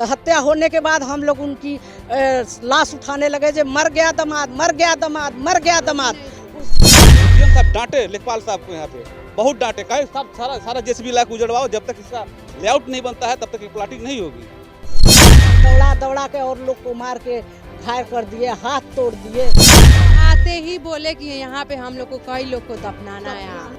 तो हत्या होने के बाद हम लोग उनकी लाश उठाने लगे, जो मर गया दामाद, मर गया दामाद, मर गया दामाद। सीएम साहब डांटे लेखपाल साहब को, यहाँ पे बहुत डांटे, कहे सब सारा जेसीबी लाके उजड़वाओ, जब तक इसका लेआउट नहीं बनता है तब तक प्लाटिंग नहीं होगी। दौड़ा दौड़ा के और लोग को मार के घायल कर दिए, हाथ तोड़ दिए। आते ही बोले कि यहाँ पे हम लोग को कई लोग को दफनाना है।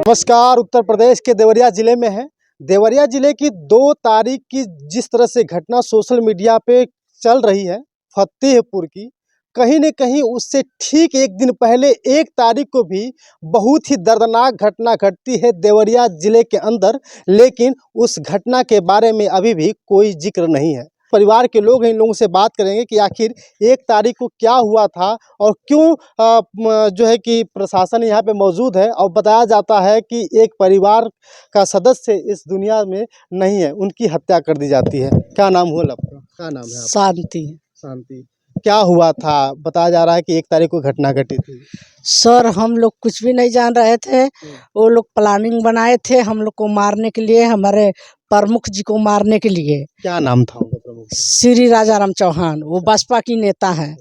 नमस्कार, उत्तर प्रदेश के देवरिया जिले में है। देवरिया जिले की 2 तारीख की जिस तरह से घटना सोशल मीडिया पे चल रही है फतेहपुर की, कहीं न कहीं उससे ठीक एक दिन पहले 1 तारीख को भी बहुत ही दर्दनाक घटना घटती है देवरिया जिले के अंदर, लेकिन उस घटना के बारे में अभी भी कोई जिक्र नहीं है। परिवार के लोग इन लोगों से बात करेंगे कि आखिर 1 तारीख को क्या हुआ था और क्यों जो है कि प्रशासन यहाँ पे मौजूद है। और बताया जाता है कि एक परिवार का सदस्य इस दुनिया में नहीं है, उनकी हत्या कर दी जाती है। क्या नाम हुआ आपका? क्या नाम है आपका? शांति। शांति। क्या हुआ था? बताया जा रहा है कि 1 तारीख को घटना घटी थी। सर, हम लोग कुछ भी नहीं जान रहे थे। वो लोग प्लानिंग बनाए थे हम लोग को मारने के लिए, हमारे प्रमुख जी को मारने के लिए। क्या नाम था उनका प्रमुख? श्री राजाराम चौहान, वो बसपा की नेता हैं,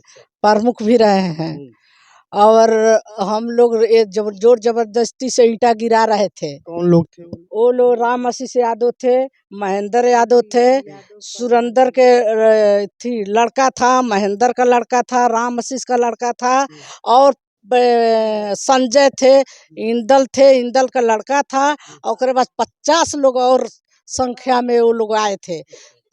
प्रमुख भी रहे हैं। और हम लोग जोर जबरदस्ती से ईंटा गिरा रहे थे। कौन लोग थे? वो लोग राम आशीष यादव थे, महेंद्र यादव थे, सुरेंद्र के थी लड़का था, महेंद्र का लड़का था, राम आशीष का लड़का था, और संजय थे, इंदल का लड़का था। और उसके बाद 50 लोग और संख्या में वो लोग आए थे।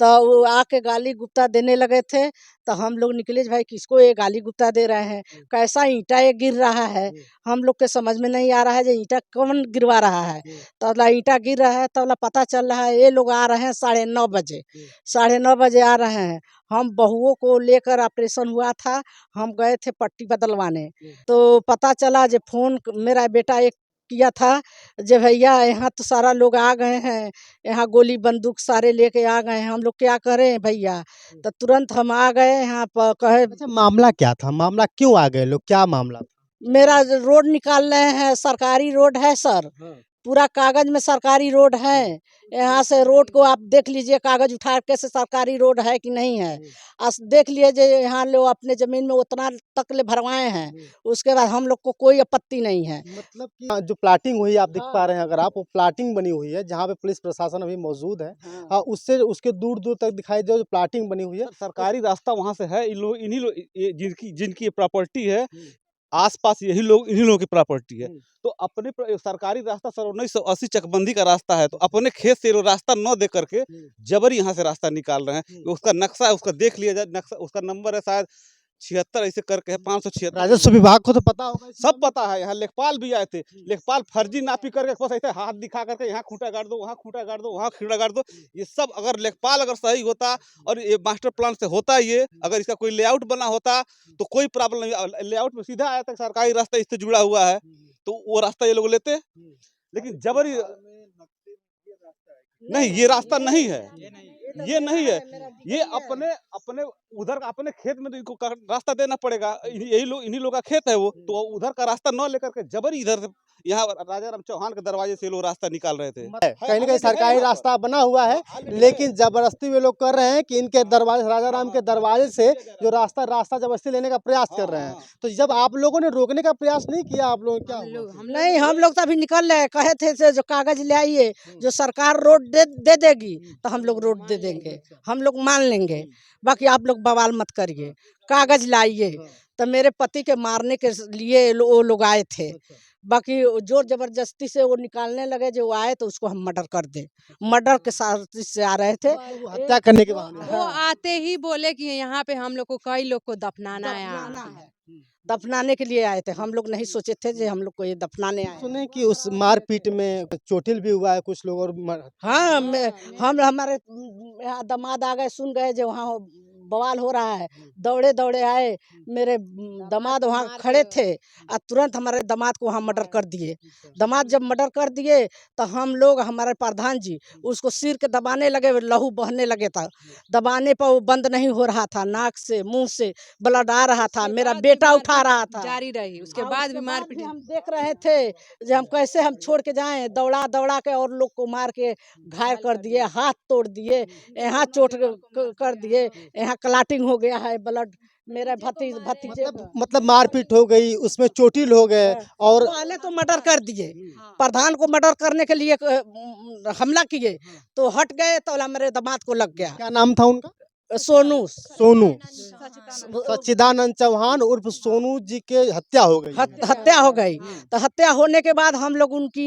तो वो आके गाली गुप्ता देने लगे थे। तो हम लोग निकले, भाई किसको ये गाली गुप्ता दे रहे हैं, कैसा ईंटा ये गिर रहा है, हम लोग के समझ में नहीं आ रहा है जो ईंटा कौन गिरवा रहा है। तो ईंटा गिर रहा है, तो पता चल रहा है ये लोग आ रहे हैं 9:30 बजे, 9:30 बजे आ रहे हैं। हम बहुओं को लेकर ऑपरेशन हुआ था, हम गए थे पट्टी बदलवाने। तो पता चला जो फोन मेरा बेटा एक किया था, जे भैया यहाँ तो सारा लोग आ गए हैं, यहाँ गोली बंदूक सारे लेके आ गए हैं, हम लोग क्या करें भैया। तो तुरंत हम आ गए यहाँ पर। कहे अच्छा, मामला क्या था? मामला क्यों आ गए लोग? क्या मामला था? मेरा रोड निकाल रहे हैं, सरकारी रोड है सर, पूरा कागज में सरकारी रोड है। यहाँ से रोड को आप देख लीजिए, कागज उठा के से सरकारी रोड है कि नहीं है। देख लीजिए, यहाँ लोग अपने जमीन में उतना तक ले भरवाए हैं, उसके बाद हम लोग को कोई आपत्ति नहीं है। मतलब कि जो प्लाटिंग हुई आप देख पा रहे हैं, अगर आप, वो प्लाटिंग बनी हुई है जहाँ पे पुलिस प्रशासन अभी मौजूद है। उससे उसके दूर दूर तक दिखाई दे जो प्लाटिंग बनी हुई है। सरकारी रास्ता वहाँ से है, इन्हीं लोग जिनकी प्रॉपर्टी है, आसपास यही लोग, इन्हीं लोगों की प्रॉपर्टी है। तो अपने सरकारी रास्ता सर 1980 चकबंदी का रास्ता है, तो अपने खेत से रास्ता न दे करके जबरी यहाँ से रास्ता निकाल रहे हैं। उसका नक्शा है, उसका देख लिया जाए, नक्शा उसका नंबर है शायद 76 ऐसे करके है, 576। राजस्व विभाग को तो पता होगा, सब पता है। यहाँ लेखपाल भी आए थे, लेखपाल फर्जी नापी करके बस ऐसे हाथ दिखा करके यहाँ खूंटा गाड़ दो, वहाँ खूंटा गाड़ दो, वहाँ खूंटा गाड़ दो। ये सब अगर लेखपाल अगर सही होता और ये मास्टर प्लान से होता, ये अगर इसका कोई लेआउट बना होता तो कोई प्रॉब्लम नहीं। लेआउट में सीधा आया था, सरकारी रास्ता इससे जुड़ा हुआ है, तो वो रास्ता ये लोग लेते। लेकिन जबरी नहीं, ये रास्ता नहीं है, ये नहीं है। ये अपने उधर का अपने खेत में तो इनको रास्ता देना पड़ेगा। यही लोग, इन्हीं लोग का खेत है वो, तो उधर का रास्ता न लेकर के जबरी इधर से यहाँ राजाराम चौहान के दरवाजे से लोग रास्ता निकाल रहे थे। कहीं न कहीं सरकारी रास्ता बना हुआ है, लेकिन जबरदस्ती वे लोग कर रहे हैं कि इनके दरवाजे, राजाराम के दरवाजे से जो रास्ता जबरदस्ती लेने का प्रयास कर रहे हैं। तो जब आप लोगों ने रोकने का प्रयास नहीं किया, आप लोग क्या नहीं, हम लोग तो अभी निकल रहे, कहे थे से जो कागज ले आइए, जो सरकार रोड दे देगी तो हम लोग रोड दे देंगे, हम लोग मान लेंगे। बाकी आप लोग बवाल मत करिए, कागज लाइए। तो मेरे पति के मारने के लिए वो लोग आए थे। बाकी जोर जबरदस्ती से वो निकालने लगे, जो आए तो उसको हम मर्डर कर दे, मर्डर के साथ से आ रहे थे, हत्या करने के बाद वो आते ही बोले कि यहाँ पे हम लोग को कई लोग को दफनाना है। दफनाने के लिए आए थे। हम लोग नहीं सोचे थे जो हम लोग को ये दफनाने आए। सुने कि उस मारपीट में चोटिल भी हुआ है कुछ लोग, और हाँ, हम हमारे यहाँ दामाद आ गए, सुन गए जो वहाँ बवाल हो रहा है, दौड़े दौड़े आए, मेरे दामाद वहाँ खड़े थे और तुरंत हमारे दामाद को वहाँ मर्डर कर दिए। दामाद जब मर्डर कर दिए तो हम लोग, हमारे प्रधान जी उसको सिर के दबाने लगे, लहू बहने लगे था। दबाने पर वो बंद नहीं हो रहा था, नाक से मुंह से ब्लड आ रहा था, मेरा बेटा उठा रहा था। जारी रही, उसके और बाद उसके भी मार बाद भी पीटी। हम देख रहे थे जो हम कैसे हम छोड़ के जाएं, दौड़ा दौड़ा के और लोग को मार के घायल कर दिए, हाथ तोड़ दिए, यहाँ चोट कर दिए, यहाँ क्लाटिंग हो गया है ब्लड मेरे भतीजे मतलब मारपीट हो गई, उसमें चोटिल हो गए और पहले तो मर्डर कर दिए, प्रधान को मर्डर करने के लिए हमला किए तो हट गए, तो मेरे दामाद को लग गया। क्या नाम था उनका? सोनू सोनू, सच्चिदानंद चौहान उर्फ सोनू जी के हत्या हो गई। हत्या हो गई। तो हत्या होने के बाद हम लोग उनकी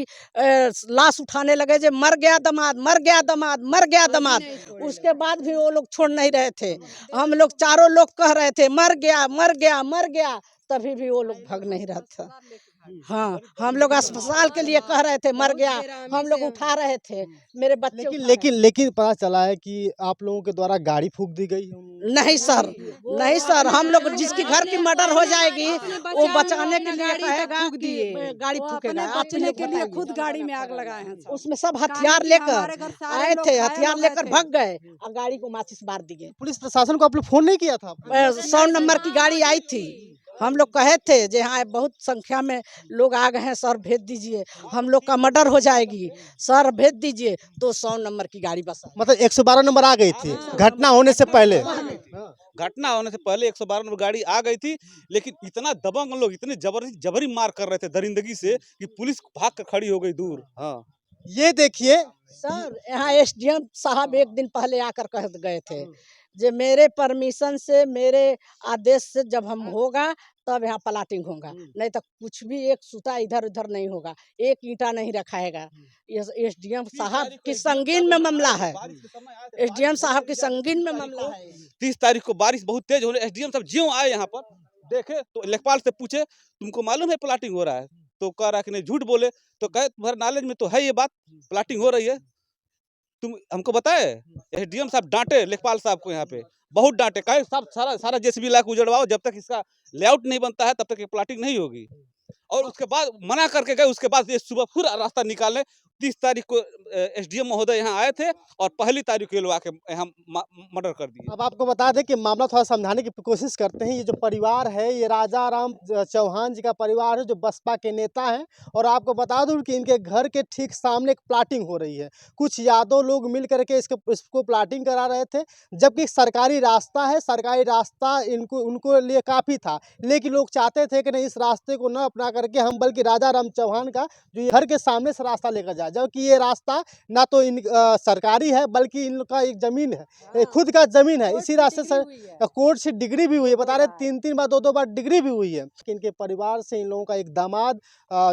लाश उठाने लगे, जो मर गया दामाद, मर गया दामाद, मर गया दामाद। उसके बाद भी वो लोग छोड़ नहीं रहे थे। हम लोग चारों लोग कह रहे थे मर गया मर गया मर गया, तभी भी वो लोग भाग नहीं रहा था। हाँ, हम लोग अस्पताल के लिए कह रहे थे मर गया, हम लोग उठा रहे थे, मेरे बच्चे लेकिन पता चला है कि आप लोगों के द्वारा गाड़ी फूंक दी गई है। नहीं सर, नहीं सर, हम लोग जिसकी घर की मर्डर हो जाएगी वो बचाने के लिए कहेगा कि गाड़ी फूकेगा। बचने के लिए खुद गाड़ी में आग लगाए हैं। उसमें सब हथियार लेकर आए थे, हथियार लेकर भाग गए और गाड़ी को माचिस मार दिए। पुलिस प्रशासन को आप लोग फोन नहीं किया था? 100 नंबर की गाड़ी आई थी, हम लोग कहे थे जो हाँ बहुत संख्या में लोग आ गए हैं, सर भेज दीजिए, हम लोग का मर्डर हो जाएगी, सर भेज दीजिए। तो 100 नंबर की गाड़ी बस, मतलब 112 नंबर आ गई थी घटना होने से पहले। घटना होने से पहले 112 नंबर गाड़ी आ गई थी, लेकिन इतना दबंग लोग, इतने जबरी मार कर रहे थे दरिंदगी से कि पुलिस भाग कर खड़ी हो गई दूर। हाँ, ये देखिए सर यहाँ एसडीएम साहब एक दिन पहले आकर कह गए थे जो मेरे परमिशन से, मेरे आदेश से जब हम होगा तब यहाँ प्लाटिंग होगा, नहीं तो कुछ भी एक सूता इधर उधर नहीं होगा, एक ईंटा नहीं रखाएगा। ये एसडीएम साहब की संगीन में मामला है, एसडीएम साहब की संगीन में मामला है। 30 तारीख को बारिश बहुत तेज होने, एसडीएम साहब ज्यों आए यहाँ पर देखे तो लेखपाल से पूछे तुमको मालूम है प्लाटिंग हो रहा है? तो कह रहा कि नहीं, झूठ बोले। तो कहे तुम्हारे नॉलेज में तो है ये बात, प्लाटिंग हो रही है, तुम हमको बताए? एसडीएम साहब डांटे लेखपाल साहब को, यहाँ पे बहुत डांटे, कहे साहब सारा जेसीबी ला के उजड़वाओ, जब तक इसका लेआउट नहीं बनता है तब तक ये प्लाटिंग नहीं होगी। और उसके बाद मना करके गए। उसके बाद ये सुबह फिर रास्ता निकाले। 30 तारीख को एसडीएम महोदय यहाँ आए थे और पहली तारीख को ये लोग आके यहाँ मर्डर कर दिए। अब आपको बता दें कि मामला थोड़ा समझाने की कोशिश करते हैं। ये जो परिवार है ये राजा राम चौहान जी का परिवार है, जो बसपा के नेता हैं। और आपको बता दूं कि इनके घर के ठीक सामने एक प्लाटिंग हो रही है। कुछ यादव लोग मिल करके इसको प्लाटिंग करा रहे थे, जबकि सरकारी रास्ता है, सरकारी रास्ता उनको लिए काफ़ी था। लेकिन लोग चाहते थे कि नहीं, इस रास्ते को न अपना करके हम बल्कि राजा राम चौहान का जो घर के सामने से रास्ता लेकर जाए, जबकि ये रास्ता ना तो सरकारी है बल्कि इनका एक जमीन है, खुद का जमीन है। इसी रास्ते से कोर्ट से डिग्री भी हुई है, बता रहे 3 बार 2 बार डिग्री भी हुई है। इनके परिवार से इन लोगों का एक दामाद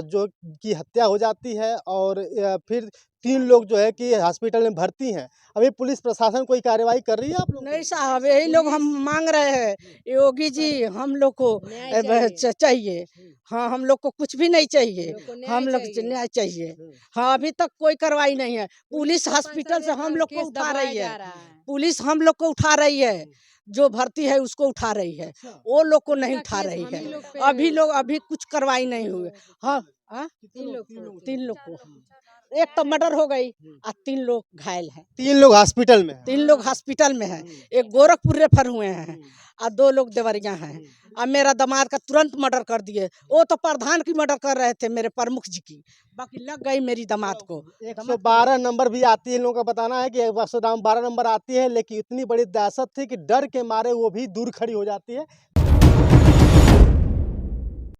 जो की हत्या हो जाती है और फिर 3 लोग जो है कि हॉस्पिटल में भर्ती हैं। अभी पुलिस प्रशासन कोई कार्रवाई कर रही है आप लोग? नहीं साहब, यही लोग हम मांग रहे हैं, योगी जी हम लोग को चाहिए। हाँ, हम लोग को कुछ भी नहीं चाहिए, हम लोग न्याय चाहिए। हाँ, अभी तक कोई कार्रवाई नहीं है। पुलिस हॉस्पिटल से हम लोग को उठा रही है, पुलिस हम लोग को उठा रही है, जो भर्ती है उसको उठा रही है, वो लोग को नहीं उठा रही है। अभी कुछ कार्रवाई नहीं हुई। हाँ, 3 लोग को, एक तो मर्डर हो गई और 3 लोग घायल हैं। 3 लोग हॉस्पिटल में? 3 लोग हॉस्पिटल में हैं, एक गोरखपुर रेफर हुए हैं और 2 लोग देवरिया हैं। और मेरा दामाद का तुरंत मर्डर कर दिए। वो तो प्रधान की मर्डर कर रहे थे, मेरे प्रमुख जी की, बाकी लग गई मेरी दामाद को। 112 नंबर भी आती है, इन लोगों का बताना है कि 112 नंबर आती है, लेकिन इतनी बड़ी दहशत थी कि डर के मारे वो भी दूर खड़ी हो जाती है।